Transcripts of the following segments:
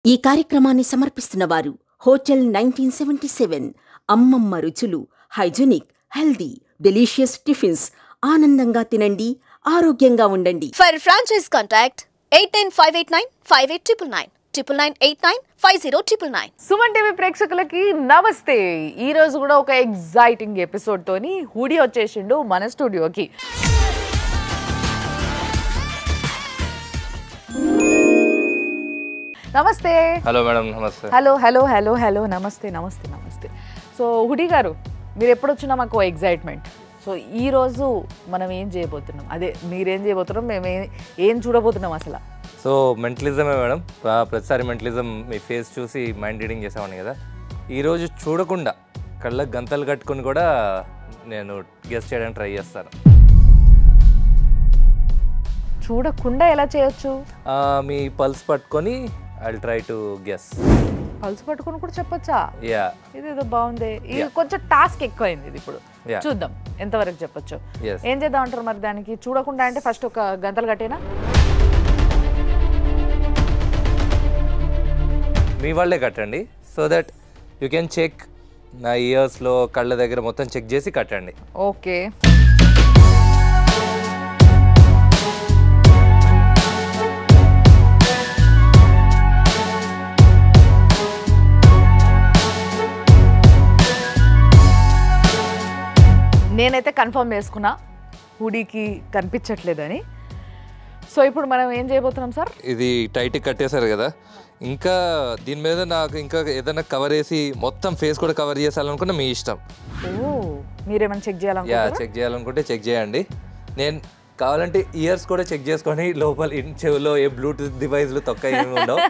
ఈ కార్యక్రమాన్ని సమర్పిస్తున్నవారు హోటల్ 1977 అమ్మమ్మ రుచులు హైజీనిక్ హెల్దీ డెలిషియస్ టిఫిన్స్ ఆనందంగా తినండి ఆరోగ్యంగా ఉండండి. For franchise contact 895895899 999895099. Suman TV ప్రేక్షకులకి నమస్తే. ఈ రోజు కూడా ఒక ఎగ్జైటింగ్ ఎపిసోడ్ తోని హుడీ వచ్చేసిండు మన స్టూడియోకి. నమస్తే. Hello madam. నమస్తే. హలో హలో హలో హలో నమస్తే నమస్తే నమస్తే. సో హుడీ గారు, మీరు ఎప్పుడు వచ్చినా మాకు ఎగ్జైట్మెంట్. సో ఈరోజు మనం ఏం చేయబోతున్నాం, అదే మీరేం చేయబోతున్నాం, మేము ఏం చూడబోతున్నాం అసలు? సో మెంటలిజమే మేడం. ప్రతిసారి మెంటలిజం మీ ఫేస్ చూసి మైండ్ రీడింగ్ చేసామని కదా, ఈరోజు చూడకుండా కళ్ళకు గంతలు కట్టుకుని కూడా నేను గెస్ చేయడానికి ట్రై చేస్తాను. చూడకుండా ఎలా చేయొచ్చు? మీ పల్స్ పట్టుకొని I try to guess. Pulse పట్టుకొని కూడా చెప్పొచ్చా? యా, ఇదేదో బాగుంది. ఇది కొంచెం టాస్క్ ఎక్కువైంది. ఇది ఇప్పుడు చూద్దాం ఎంతవరకు చెప్పొచ్చు. ఏం చేద్దాం అంటారు మరి దానికి? చూడకుండా అంటే ఫస్ట్ ఒక గంటలు కట్టేనా? మీ వాళ్ళే కట్టండి, so that you can check. నా ఇయర్స్లో కళ్ళ దగ్గర మొత్తం చెక్ చేసి కట్టండి. ఓకే. నేనైతే కన్ఫర్మ్ చేసుకున్నా హుడీకి కనిపించట్లేదని. సో ఇప్పుడు మనం ఏం చేయబోతున్నాం సార్? ఇది టైట్ కట్టేశారు కదా, ఇంకా దీని మీద నాకు ఇంకా ఏదైనా కవర్ వేసి మొత్తం ఫేస్ కూడా కవర్ చేయాలనుకున్నా మీ ఇష్టం. మీరేమైనా చెక్ చేయాలనుకుంటే చెక్ చేయాలనుకుంటే చెక్ చేయండి. నేను కావాలంటే ఇయర్స్ కూడా చెక్ చేసుకొని లోపల చెవులో ఏ బ్లూటూత్ డివైస్లు తొక్క ఏమి ఉండవు.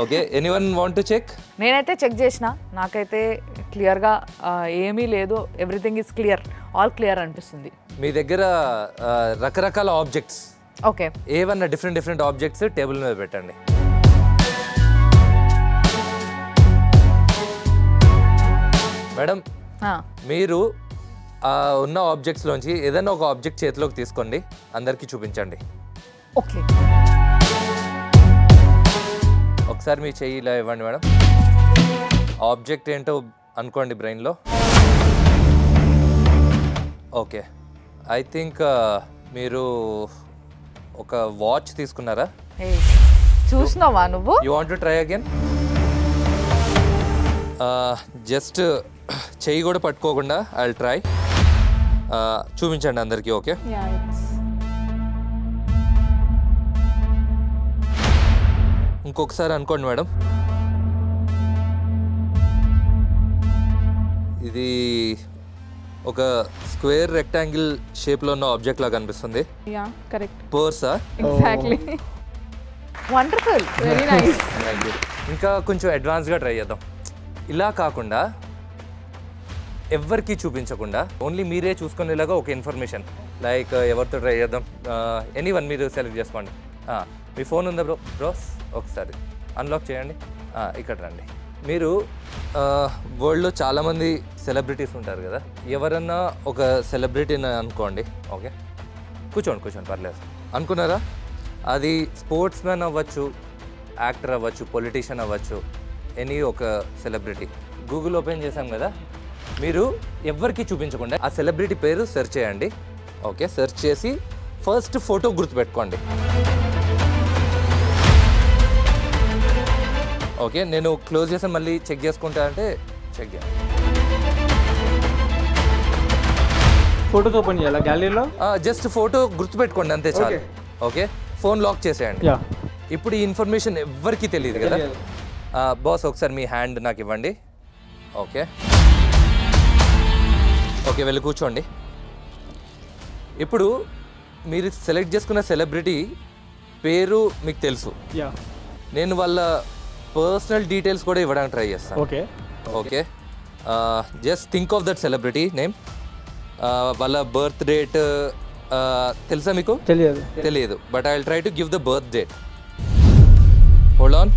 Okay, anyone want to check? నేనైతే చెక్ చేసిన, నాకైతే క్లియర్గా ఏమీ లేదు. Everything is clear, all clear అనిపిస్తుంది. మీ దగ్గర రకరకాల ఆబ్జెక్ట్స్, ఓకే, ఏవన్నా డిఫరెంట్ ఆబ్జెక్ట్స్ టేబుల్ మీద పెట్టండి. మేడం, మీరు ఉన్న ఆబ్జెక్ట్స్లోంచి ఏదైనా ఒక ఆబ్జెక్ట్ చేతిలోకి తీసుకోండి, అందరికీ చూపించండి. ఓకే, ఒకసారి మీ చెయ్యి ఇలా ఇవ్వండి మేడం. ఆబ్జెక్ట్ ఏంటో అనుకోండి బ్రెయిన్లో. ఓకే, ఐ థింక్ మీరు ఒక వాచ్ తీసుకున్నారా? చూసినావా నువ్వు? You want to try again? Just చెయ్యి కూడా పట్టుకోకుండా ఐ విల్ ట్రై. చూపించండి అందరికీ. ఓకే, ఇంకొకసారి అనుకోండి మేడం. ఇది ఒక స్క్వేర్ రెక్టాంగిల్ షేప్లో ఉన్న ఆబ్జెక్ట్ లాగా కనిపిస్తుంది. పర్సా? Exactly. Wonderful, very nice. Thank you. ఇంకా కొంచెం అడ్వాన్స్గా ట్రై చేద్దాం. ఇలా కాకుండా ఎవరికి చూపించకుండా ఓన్లీ మీరే చూసుకునేలాగా ఒక ఇన్ఫర్మేషన్, లైక్ ఎవరితో ట్రై చేద్దాం? ఎనీవన్ మీరు సెలెక్ట్ చేసుకోండి. మీ ఫోన్ ఉందా బ్రోస్? ఒకసారి అన్లాక్ చేయండి. ఇక్కడ రండి. మీరు వరల్డ్లో చాలామంది సెలబ్రిటీస్ ఉంటారు కదా, ఎవరన్నా ఒక సెలబ్రిటీని అనుకోండి. ఓకే, కూర్చోండి పర్లేదు. అనుకున్నారా? అది స్పోర్ట్స్ మ్యాన్ అవ్వచ్చు, యాక్టర్ అవ్వచ్చు, పొలిటీషియన్ అవ్వచ్చు, ఎనీ ఒక సెలబ్రిటీ. గూగుల్ ఓపెన్ చేసాం కదా, మీరు ఎవరికి చూపించకుండా ఆ సెలబ్రిటీ పేరు సెర్చ్ చేయండి. ఓకే, సెర్చ్ చేసి ఫస్ట్ ఫోటో గుర్తుపెట్టుకోండి. ఓకే, నేను క్లోజ్ చేసాను, మళ్ళీ చెక్ చేసుకుంటా అంటే చెక్ చేయండి. ఫోటోస్ ఓపెన్ చేయాలా గ్యాలరీలో? జస్ట్ ఫోటో గుర్తుపెట్టుకోండి అంతే చాలు. ఓకే, ఫోన్ లాక్ చేసేయండి. ఇప్పుడు ఈ ఇన్ఫర్మేషన్ ఎవ్వరికి తెలియదు కదా. బాస్, ఒకసారి మీ హ్యాండ్ నాకు ఇవ్వండి. ఓకే, వెళ్ళి కూర్చోండి. ఇప్పుడు మీరు సెలెక్ట్ చేసుకున్న సెలబ్రిటీ పేరు మీకు తెలుసు. నేను వాళ్ళ పర్సనల్ డీటెయిల్స్ కూడా ఇవ్వడానికి ట్రై చేస్తాను. Okay, just think of that celebrity name. వాళ్ళ బర్త్ డేట్ తెలుసా మీకు? తెలియదు, but I will try to give the birth date. Hold on,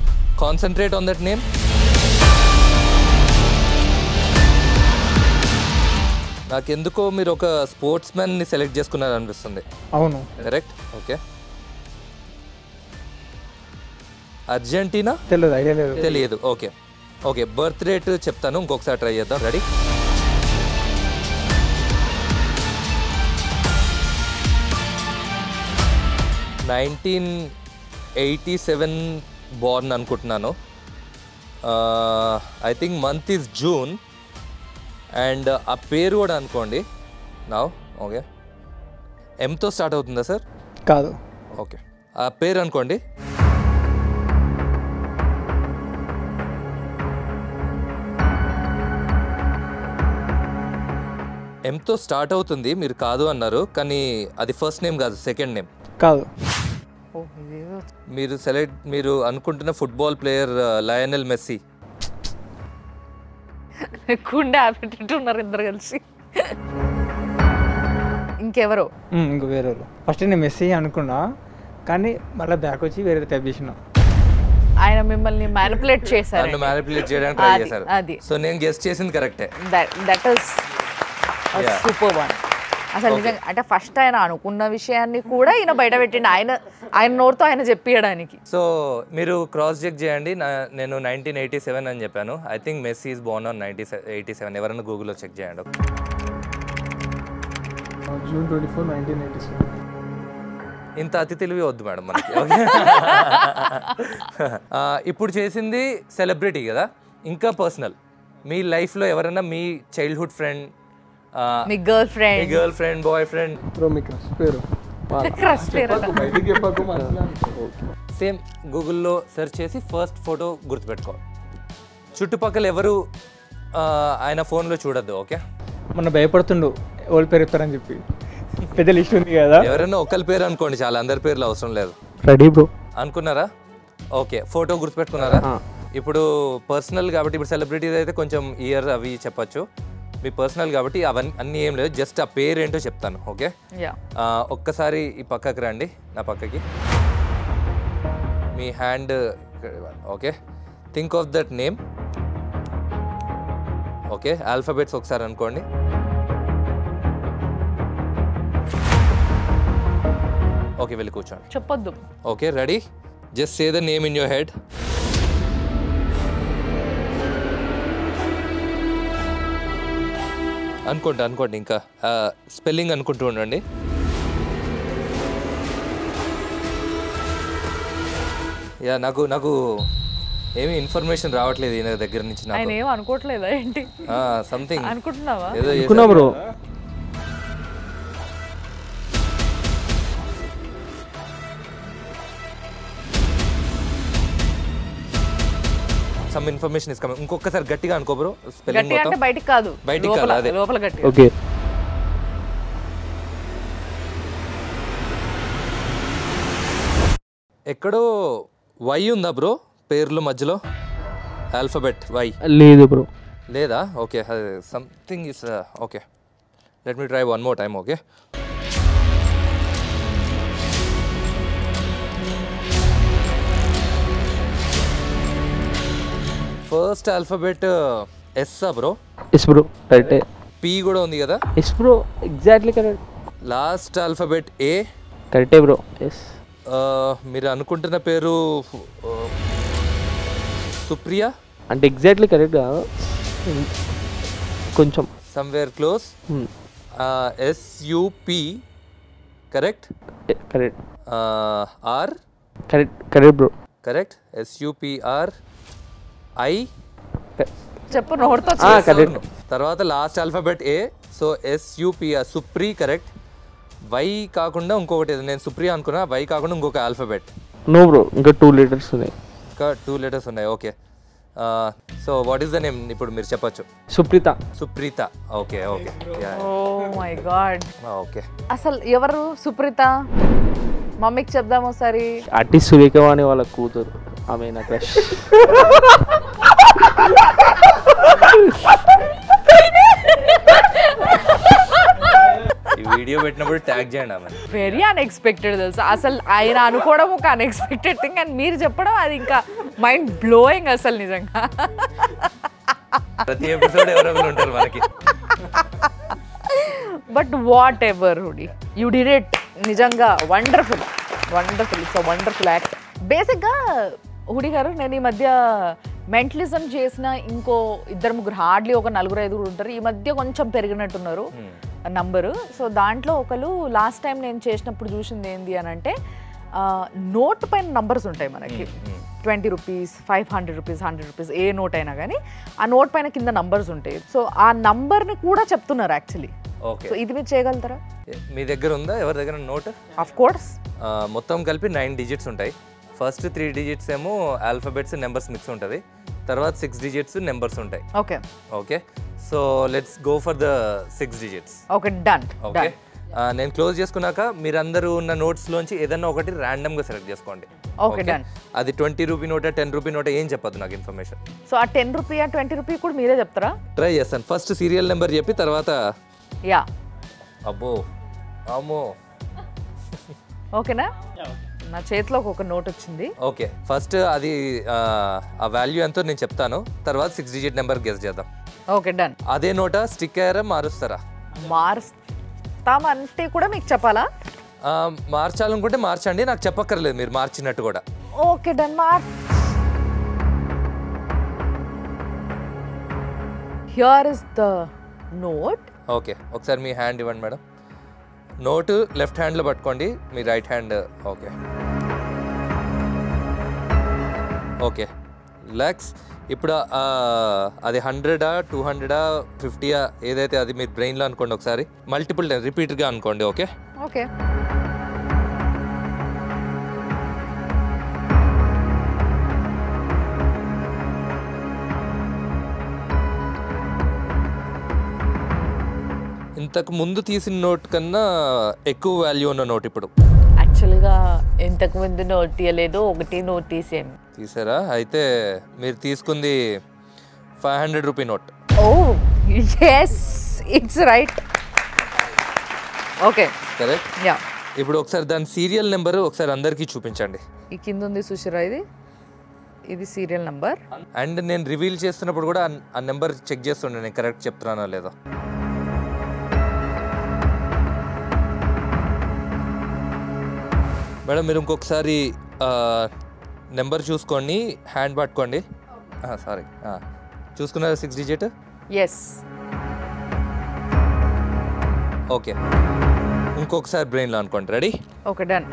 concentrate on that name. నాకెందుకో మీరు ఒక స్పోర్ట్స్ మ్యాన్ని సెలెక్ట్ చేసుకున్నారు అనిపిస్తుంది. అవును, కరెక్ట్. ఓకే, అర్జెంటీనా తెలియదు, ఐడియా లేదు. తెలియదు. ఓకే ఓకే, బర్త్ రేట్ చెప్తాను, ఇంకొకసారి ట్రై చేద్దాం. రెడీ? 1987 born అనుకుంటున్నాను. I think month is June and ఆ పేరు కూడా అనుకోండి. నా ఓకే, ఎంతో స్టార్ట్ అవుతుందా సార్? కాదు. ఓకే, ఆ పేరు అనుకోండి. ఎంతో స్టార్ట్ అవుతుంది, మీరు కాదు అన్నారు, కానీ అది ఫస్ట్ నేమ్ కాదు, సెకండ్ నేమ్. కాదు. మీరు అనుకుంటున్న ఫుట్బాల్ ప్లేయర్ లయనెల్ మెస్సీ. కుండే ఆపేటట్టున్నారు ఇద్దరు కలిసి. ఇంకెవరో? ఇంకో వేరే. ఫస్ట్ నేను మెస్సీ అనుకున్నా, కానీ మళ్ళీ బ్యాక్ వచ్చి వేరే టైప్ చేసిన. ఆయన మిమ్మల్ని మ్యానిపులేట్ చేశారు. నన్ను మ్యానిపులేట్ చేయడానికి ట్రై చేశారు. అది సో నేను గెస్ చేసింది కరెక్టే. That is super one. అసలు నిజంగా అంటే ఫస్ట్ ఆయన అనుకున్న విషయాన్ని కూడా ఈయన బయట పెట్టిండు, ఆయన నోరుతో ఆయన చెప్పియడానికి. సో మీరు క్రాస్ చెక్ చేయండి. నేను 1987 అని చెప్పాను. I think Messi is born on 1987. ఎవరైనా గూగుల్లో చెక్ చేయండి. June 24, 1987. ఇంత అతి తెలివి వద్దు మేడం మనకి. ఇప్పుడు చేసింది సెలబ్రిటీ కదా, ఇంకా పర్సనల్. మీ లైఫ్లో ఎవరైనా మీ చైల్డ్హుడ్ ఫ్రెండ్, మీ girlfriend, boyfriend, same గూగుల్లో సెర్చ్ చేసి ఫస్ట్ ఫోటో గుర్తుపెట్టుకో. చుట్టుపక్కల ఎవరు ఆయన ఫోన్లో చూడద్దు. ఓకే, మొన్న భయపడుతుండు ఓల్డ్ పేరు చెప్తారని చెప్పి. పెద్ద లిస్ట్ ఉంది కదా. ఎవరైనా ఒకరి పేరు అనుకోండి చాలా, అందరి పేర్లు అవసరం లేదు. రెడీ బ్రో అనుకున్నారా? ఓకే, ఫోటో గుర్తుపెట్టుకున్నారా? ఇప్పుడు పర్సనల్ కాబట్టి, ఇప్పుడు సెలబ్రిటీస్ అయితే కొంచెం ఇయర్ అవి చెప్పచ్చు. మీ పర్సనల్ కాబట్టి అవన్నీ అన్నీ ఏం లేదు, జస్ట్ ఆ పేరు ఏంటో చెప్తాను. ఓకే, ఒక్కసారి ఈ పక్కకి రండి, నా పక్కకి. మీ hand. Okay, think of that name. Okay, alphabets ఒకసారి అనుకోండి. ఓకే, వెళ్ళి కూర్చోండి. చెప్పొద్దు. Okay, ready? Just say the name in your head. అనుకోండి ఇంకా స్పెల్లింగ్ అనుకుంటూ ఉండండి. యా, నాకు ఏమి ఇన్ఫర్మేషన్ రావట్లేదు ఈయన దగ్గర నుంచి. ఆయన ఏం అనుకోవట్లేదా ఏంటి? సంథింగ్ అనుకుంటున్నావా? ఏదో bro. Some information is coming. ఇంకొకసారి గట్టిగా అనుకో బ్రో. స్పెల్లింగ్ గట్టిగా అంటే బయటికి కాదు, అదే లోపల గట్టి. ఓకే, ఎక్కడో వై ఉందా బ్రో పేర్లు మధ్యలో? ఆల్ఫాబెట్ వై లేదు బ్రో. లేదా? Okay, something is okay. Let me try one more time. Okay, first alphabet S bro? Yes bro, కరెక్టే. పి కూడా ఉంది కదా? Yes bro, exactly correct. Last alphabet A? కరెక్టే బ్రో. ఎస్. మీరు అనుకుంటున్న పేరు సుప్రియా? అంటే ఎగ్జాక్ట్లీ కరెక్ట్ కాదు, కొంచెం somewhere close. SUP correct? Correct. R? Correct bro. Correct. SUPR. I చెప్పు నోట్తో. కరెక్ట్. తర్వాత last alphabet A. So SUPR Supri correct. Y కాకుండా ఇంకొకటి, నేను సుప్రియా అనుకున్నా, వై కాకుండా ఇంకొక ఆల్ఫాబెట్. నో బ్రో, ఇంకా 2 letters ఉన్నాయి. ఇంకా 2 letters ఉన్నాయి. Okay, so what is the name ఇప్పుడు మీరు చెప్పచ్చు? Supritha. Supritha. Okay okay. Oh my god. Okay, అసలు ఎవరు సుప్రీత? మమ్మీకి చెప్దాం ఒకసారి. ఆర్టిస్ట్ సురేఖవాణి వాళ్ళ కూతురు, ఆమె నా క్రష్. ఈ వీడియో పెట్టినప్పుడు ట్యాగ్ చేయండి ఆమె. వెరీ అన్ఎక్స్పెక్టెడ్ తెలుసా, అసలు ఆయన అనుకోవడం ఒక అన్ఎక్స్పెక్టెడ్ థింగ్ అండ్ మీరు చెప్పడం అది ఇంకా మైండ్ బ్లోయింగ్ అసలు నిజంగా. ప్రతి ఎపిసోడ్ ఎవరెవరు ఉంటారు మనకి. But whatever Hudi, you did it. నిజంగా wonderful, it's a wonderful act. బేసిక్గా హుడి గారు నేను ఈ మధ్య మెంటలిజం చేసిన ఇంకో 2-3 హార్డ్లీ ఒక 4-5 ఉంటారు. ఈ మధ్య కొంచెం పెరిగినట్టున్నారు నంబరు. సో దాంట్లో ఒకరు లాస్ట్ టైం నేను చేసినప్పుడు చూసింది ఏంది అని అంటే నోట్ పైన నంబర్స్ ఉంటాయి మనకి. 20 rupees, 500 rupees, 100 rupees, a note అయినా కానీ ఆ నోట్ పైన కింద నంబర్స్ ఉంటాయి. సో ఆ నంబర్ని కూడా చెప్తున్నారు యాక్చువల్లీ. ఓకే, సో ఇది మీరు చేయగలుగుతారా? మీ దగ్గర ఉందా ఎవరి దగ్గర నోట్? Of course. మొత్తం కలిపి 9 డిజిట్స్ ఉంటాయి. ఫస్ట్ 3 డిజిట్స్ ఏమో ఆల్ఫాబెట్స్ నెంబర్స్ మిక్స్ ఉంటుంది, తర్వాత 6 డిజిట్స్ నెంబర్స్ ఉంటాయి. Okay okay, so let's go for the 6 digits. Okay, done. Okay, నేను క్లోజ్ చేసుకున్నాక మీరందరూ ఉన్న నోట్స్లోంచి ఏదన్నా ఒకటి ర్యాండమ్గా సెలెక్ట్ చేసుకోండి. Okay, done. అది 20 రూపీ నోటా 10 రూపీ నోటా ఏం చెప్పదు నాకు ఇన్ఫర్మేషన్. సో ఆ 10 రూపీ ఆ 20 రూపీ కూడా మీరే చెప్తారా? ట్రై చేస్తాను. ఫస్ట్ సీరియల్ నెంబర్ చెప్పి తర్వాత యా. అబ్బో అమ్మో. ఓకేనా? నా చేతిలో ఒక నోట్ వచ్చింది. ఓకే, ఫస్ట్ అది ఆ వాల్యూ ఎంతో నేను చెప్తాను, తర్వాత 6 డిజిట్ నెంబర్ గెస్ చేద్దాం. Okay, done. అదే నోటా స్టిక్ అయ్యారా మారుస్తారా? మారుస్తామంటే కూడా మీకు చెప్పాలా? మార్చాలనుకుంటే మార్చండి, నాకు చెప్పక్కర్లేదు మీరు మార్చినట్టు కూడా. Okay, done. Here is the note. Okay, ఒకసారి మీ హ్యాండ్ ఇవ్వండి మేడం. నోటు లెఫ్ట్ హ్యాండ్లో పట్టుకోండి, మీ రైట్ హ్యాండ్. ఓకే ఓకే, లెక్స్. ఇప్పుడు అది 100, 200, 50 ఏదైతే అది మీరు బ్రెయిన్లో అనుకోండి. ఒకసారి మల్టిపుల్ టైం రిపీట్గా అనుకోండి. Okay okay. ఇంతకు ముందు తీసిన నోట్ కన్నా ఎక్కువ వాల్యూ ఉన్న నోట్ ఇప్పుడు. యాక్చువల్గా ఇంతకు ముందు నోట్ తీయలేదు, ఒకటి నోట్ తీసాను. తీసారా? అయితే మీరు తీసుకుంది 500 rupee note. Oh yes, it's right. Okay, correct. Yeah. ఇప్పుడు ఒకసారి దాని సీరియల్ నెంబర్ ఒకసారి అందరికీ చూపించండి. ఈ కింద ఉంది చూసారా, ఇది సీరియల్ నెంబర్. అండ్ నేను రివీల్ చేస్తున్నప్పుడు కూడా ఆ నెంబర్ చెక్ చేస్తుండే నేను కరెక్ట్ చెప్తున్నానో లేదో. మేడం మీరు ఇంకొకసారి నెంబర్ చూసుకోండి, హ్యాండ్ పట్టుకోండి. సారీ, చూసుకున్నారా 6 డిజిట్? ఎస్. ఓకే, ఇంకొకసారి బ్రెయిన్లో అనుకోండి. రెడీ? Okay, done.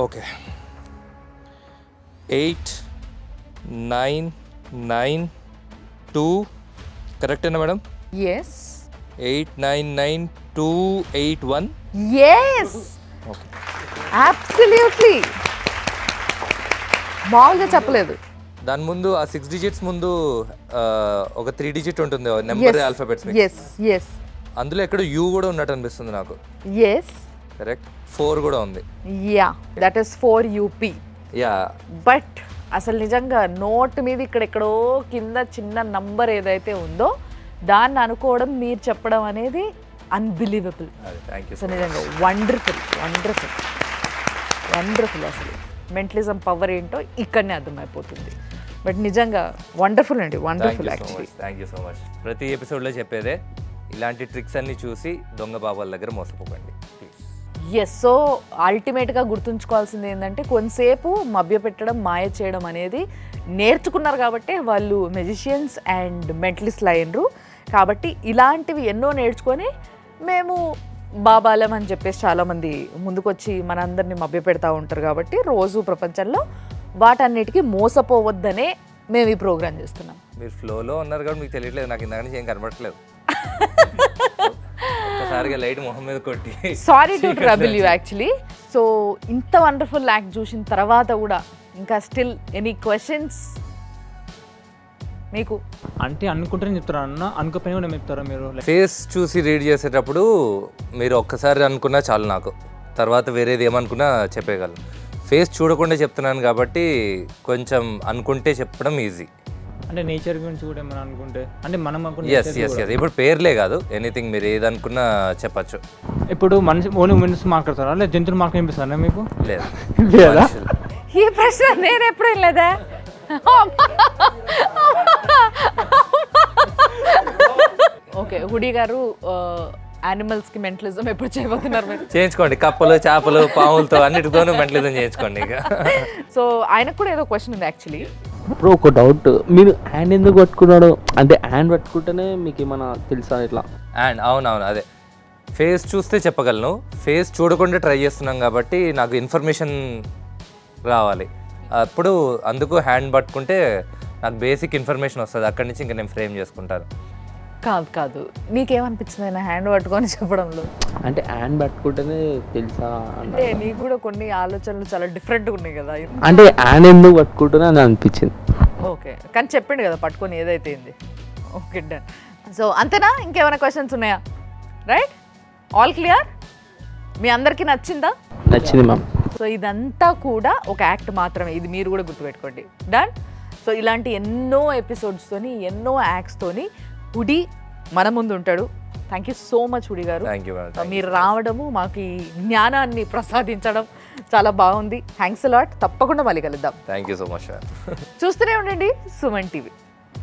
ఓకే, 8 9 9 2 కరెక్టేనా మేడం? ఎస్. 8 9 9 2 8 1. Yes, absolutely. మామూలుగా చెప్పలేదు. దాని ముందు ఆ 6 డిజిట్స్ ముందు ఒక 3 డిజిట్ ఉంటుంది నెంబర్ ఆల్ఫాబెట్స్. Yes yes. అందులో ఎక్కడ యూ కూడా ఉన్నట్టు అనిపిస్తుంది నాకు. Yes, correct. 4 కూడా ఉంది. Yeah, that is 4 UP. Yeah, but అసలు నిజంగా నోట్ మీద ఇక్కడెక్కడో కింద చిన్న నంబర్ ఏదైతే ఉందో దాన్ని అనుకోవడం, మీరు చెప్పడం అనేది అన్బిలీవబుల్. Thank you. సో నిజంగా వండర్ఫుల్ వండర్ఫుల్ వండర్ఫుల్. అసలు మెంటలిజం పవర్ ఏంటో ఇక్కడనే అర్థమైపోతుంది. బట్ నిజంగా వండర్ఫుల్ అండి, wonderful actually. Thank you so much. ప్రతి ఎపిసోడ్లో చెప్పేదే ఇలాంటి ట్రిక్స్ అన్ని చూసి దొంగ బాబాల దగ్గర మోసపోకండి ప్లీజ్. ఎస్. సో అల్టిమేట్గా గుర్తుంచుకోవాల్సింది ఏంటంటే కొంతసేపు మభ్యపెట్టడం, మాయ చేయడం అనేది నేర్చుకున్నారు కాబట్టి వాళ్ళు మెజిషియన్స్ అండ్ మెంటలిస్ట్లు అయినరు. కాబట్టి ఇలాంటివి ఎన్నో నేర్చుకొని మేము బాబాలం అని చెప్పేసి చాలామంది ముందుకొచ్చి మనందరినీ మభ్యపెడతా ఉంటారు. కాబట్టి రోజు ప్రపంచంలో వాటన్నిటికీ మోసపోవద్దనే మేము ఈ ప్రోగ్రామ్ చేస్తున్నాం. మీరు ఫ్లోలో ఉన్నారు కాబట్టి మీకు తెలియట్లేదు, నాకు ఇందాక నుంచి ఏం కనబడట్లేదు. ఒక్కసారిగా లైట్ మొహం మీద కొట్టి sorry to trouble you actually. So ఇంత వండర్ఫుల్ యాక్ట్ చూసిన తర్వాత కూడా ఇంకా స్టిల్ ఎనీ క్వశ్చన్స్ మీకు? అంటే అనుకుంటేనే చెప్తారా అన్న, అనుకోపోయినా కూడా చెప్తారా మీరు? ఫేస్ చూసి రీడ్ చేసేటప్పుడు మీరు ఒక్కసారి అనుకున్నా చాలు, నాకు తర్వాత వేరేది ఏమనుకున్నా చెప్పేయగలను. ఫేస్ చూడకుండా చెప్తున్నాను కాబట్టి కొంచెం అనుకుంటే చెప్పడం ఈజీ. అంటే నేచర్ గురించి కూడా ఏమైనా అనుకుంటే, అంటే మనం ఎస్ ఎస్ ఎస్. ఇప్పుడు పేర్లే కాదు, ఎనీథింగ్ మీరు ఏదనుకున్నా చెప్పచ్చు. ఇప్పుడు మనిషి ఓన్లీ మనిషి మాట్లాడతారా లేదా జంతువులు మాకు వినిపిస్తారా మీకు? లేదు. ఈ ప్రశ్న నేను ఎప్పుడు లేదా? ఓకే, హుడి గారు యానిమల్స్కి మెంటలిజం ఎప్పుడు చేయబోతున్నారు మీరు? చేయించుకోండి, కప్పలు చేపలు పాములతో అన్నిటితోనూ మెంటలిజం చేయించుకోండి ఇక. సో ఆయనకు కూడా ఏదో క్వశ్చన్ ఉంది యాక్చువల్లీ. ఇప్పుడు ఒక డౌట్, మీరు హ్యాండ్ ఎందుకు పట్టుకున్నాడు అంటే హ్యాండ్ పట్టుకుంటేనే మీకు ఏమైనా తెలుసా ఇట్లా? అండ్ అవునవును, అదే ఫేస్ చూస్తే చెప్పగలను, ఫేస్ చూడకుండా ట్రై చేస్తున్నాం కాబట్టి నాకు ఇన్ఫర్మేషన్ రావాలి అప్పుడు, అందుకు హ్యాండ్ పట్టుకుంటే నాకు బేసిక్ ఇన్ఫర్మేషన్ వస్తుంది, అక్కడి నుంచి ఇంకా నేను ఫ్రేమ్ చేసుకుంటాను. కాదు నీకేమనిపించింది ఆయన హ్యాండ్ పట్టుకొని చెప్పడంలో? అంటే హ్యాండ్ పట్టుకుంటేనే తెలుసా అంటే నీకు కూడా కొన్ని ఆలోచనలు చాలా డిఫరెంట్గా ఉన్నాయి కదా. అంటే హ్యాండ్ ఎందుకు పట్టుకుంటేనే అని అనిపించింది. ఓకే, కానీ చెప్పిండు కదా పట్టుకొని ఏదైతే ఏంది. Okay done. సో అంతేనా, ఇంకేమైనా క్వశ్చన్స్ ఉన్నాయా? Right, all clear? మీ అందరికీ నచ్చిందా? నచ్చింది మ్యామ్. సో ఇదంతా కూడా ఒక యాక్ట్ మాత్రమే, ఇది మీరు కూడా గుర్తుపెట్టుకోండి. డన్. సో ఇలాంటి ఎన్నో ఎపిసోడ్స్తోని ఎన్నో యాక్ట్స్తోని హుడీ మన ముందు ఉంటాడు. Thank you so much hoodie గారు. మీరు రావడము, మాకు ఈ జ్ఞానాన్ని ప్రసాదించడం చాలా బాగుంది. Thanks a lot. తప్పకుండా మళ్ళీ కలుద్దాం. Thank you so much. చూస్తూనే ఉండండి సుమన్ టీవీ.